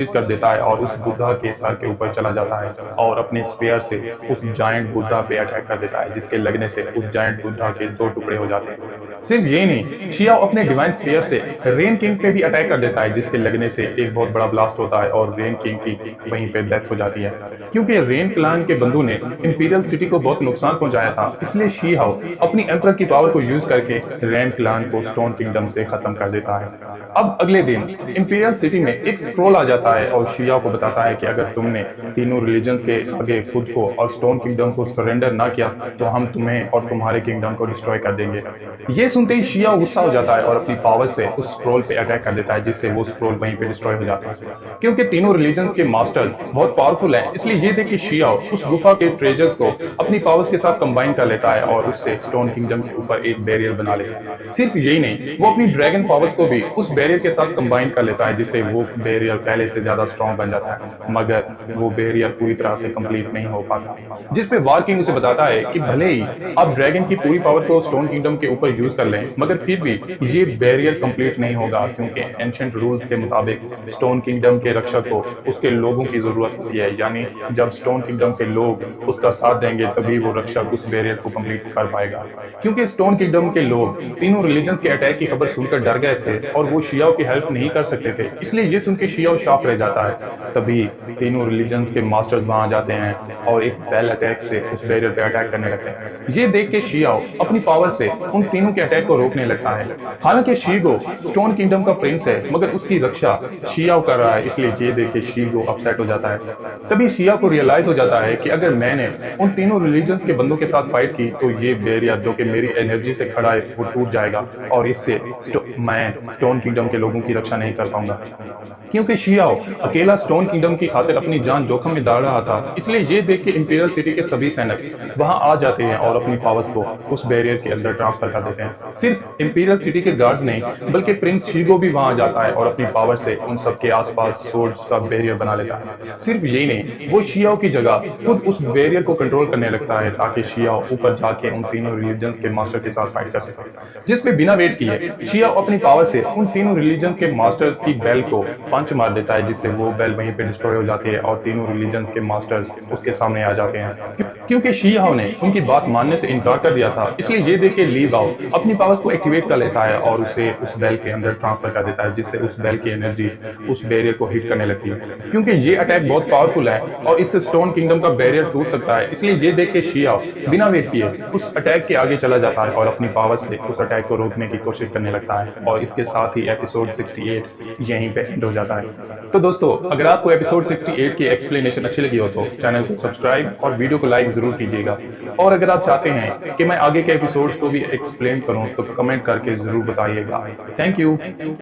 कर देता है और उस बुद्धा के सर के ऊपर चला जाता है और अपने स्पेयर से उस जायंट बुद्धा पे अटैक कर देता है, जिसके लगने से उस जायंट बुद्धा के 2 टुकड़े हो जाते हैं। सिर्फ यही नहीं, शियाओ अपने डिवाइन स्पेयर से रेन किंग पे भी अटैक कर देता है, जिसके लगने से एक बहुत बड़ा ब्लास्ट होता है और रेन किंग की वहीं पे डेथ हो जाती है। क्योंकि रेन क्लैन के बंधु ने इंपीरियल सिटी को बहुत नुकसान पहुंचाया था, इसलिए शियाओ अपनी एम्परर की पावर को यूज करके रेन क्लैन को स्टोन किंगडम से खत्म कर देता है। अब अगले दिन इंपीरियल सिटी में एक स्क्रोल आ जाता है और शिया को बताता है कि अगर तुमने तीनों रिलीजन्स के आगे खुद को और स्टोन किंगडम को सरेंडर ना किया तो हम तुम्हें और तुम्हारे किंगडम को डिस्ट्रॉय कर देंगे। ये सुनते ही शिया गुस्सा हो जाता है और अपनी पावर से उस स्क्रोल पे अटैक कर देता है, जिससे वो स्क्रोल वहीं पे डिस्ट्रॉय हो जाता है। क्योंकि तीनों रिलीजन्स के मास्टर बहुत पावरफुल है, इसलिए ये देख के शिया उस गुफा के ट्रेजर्स को अपनी पावर्स के साथ कंबाइन कर लेता है और उससे स्टोन किंगडम के ऊपर एक बैरियर बना लेता है। सिर्फ यही नहीं, वो अपनी ड्रैगन पावर्स को भी उस बैरियर के साथ कंबाइन कर लेता है, जिससे वो बैरियर पहले से ज्यादा स्ट्रॉन्ग बन जाता है। मगर वो बैरियर पूरी तरह से कंप्लीट नहीं हो पाता, जिस पे वार किंग उसे बताता है कि भले ही आप ड्रैगन की पूरी पावर को स्टोन किंगडम के ऊपर यूज कर लें, मगर फिर भी ये बैरियर कंप्लीट नहीं होगा, क्योंकि एंशिएंट रूल्स के मुताबिक स्टोन किंगडम के रक्षक को उसके लोगों की जरूरत होती है। यानी जब स्टोन किंगडम के लोग उसका साथ देंगे तभी वो रक्षक उस बैरियर को कंप्लीट कर पाएगा। क्योंकि स्टोन किंगडम के लोग तीनों रिलीजन्स के अटैक की खबर सुनकर डर गए थे और वो शियाओ की हेल्प नहीं कर सकते थे, इसलिए ये सुन के शियाओ शॉक रह जाता है। तभी तीनों रिलीजन्स के मास्टर्स वहां जाते हैं और एक बेल अटैक से उस बैरियर पे अटैक करने लगते हैं। ये देख के शियाओ अपनी पावर से उन तीनों के अटैक को रोकने लगता है। हालांकि शीगो स्टोन किंगडम का प्रिंस है, मगर उसकी रक्षा शियाओ कर रहा है, इसलिए ये देख के शीगो अपसेट हो जाता है। तभी शिया को रियलाइज हो जाता है कि अगर मैंने उन तीनों रिलीजन्स के बंदों के साथ फाइट की तो ये बैरियर जो कि मेरी एनर्जी से खड़ा है वो टूट जाएगा और इससे मैं स्टोन किंगडम के लोगों की रक्षा नहीं कर पाऊंगा। क्योंकि शियाओ अकेला स्टोन किंगडम की खातिर अपनी जान जोखिम में डाल रहा था, इसलिए ये देख के इंपीरियल सिटी के सभी सैनिक वहां आ जाते हैं और अपनी पावर्स को उस बैरियर के अंदर ट्रांसफर कर देते हैं। सिर्फ इंपीरियल सिटी के गार्ड्स नहीं, बल्कि प्रिंस शीगो भी वहां आ जाता है और अपनी पावर से उन सबके आसपास सोर्ड्स का बैरियर बना लेता है। सिर्फ यही नहीं, वो शियाओ की जगह खुद उस बैरियर को कंट्रोल करने लगता है, ताकि शियाओ ऊपर जाके उन तीनों रिलीजन्स के मास्टर के साथ फाइट कर सके। जिसपे बिना वेट किए शियाओ अपनी पावर से उन तीनों रिलीजन्स के मास्टर्स की बेल को पंच मार देता है, जिससे वो बेल वहीं पे डिस्ट्रॉय हो जाती है और तीनों रिलीजन्स के मास्टर्स उसके सामने आ जाते हैं। क्योंकि शियाओ ने उनकी बात मानने से इनकार कर दिया था, इसलिए ये देख के ली गाओ अपनी पावर्स को एक्टिवेट कर लेता है और उसे उस बेल के अंदर ट्रांसफर कर देता है, जिससे उस बेल की एनर्जी उस बैरियर को हिट करने लगती है। क्योंकि ये अटैक बहुत पावरफुल है और इससे स्टोन किंगडम का बैरियर टूट सकता है, इसलिए ये देख के शियाओ बिना वेट किए उस अटैक के आगे चला जाता है और अपनी पावर से उस अटैक को रोकने की कोशिश करने लगता है। और इसके साथ ही एपिसोड 68 यहीं पे एंड हो जाता है। तो दोस्तों, अगर आपको एपिसोड 68 की एक्सप्लेनेशन अच्छी लगी हो तो चैनल को सब्सक्राइब और वीडियो को लाइक जरूर कीजिएगा। और अगर आप चाहते हैं कि मैं आगे के एपिसोड्स को भी एक्सप्लेन करूं तो कमेंट करके जरूर बताइएगा। Thank you.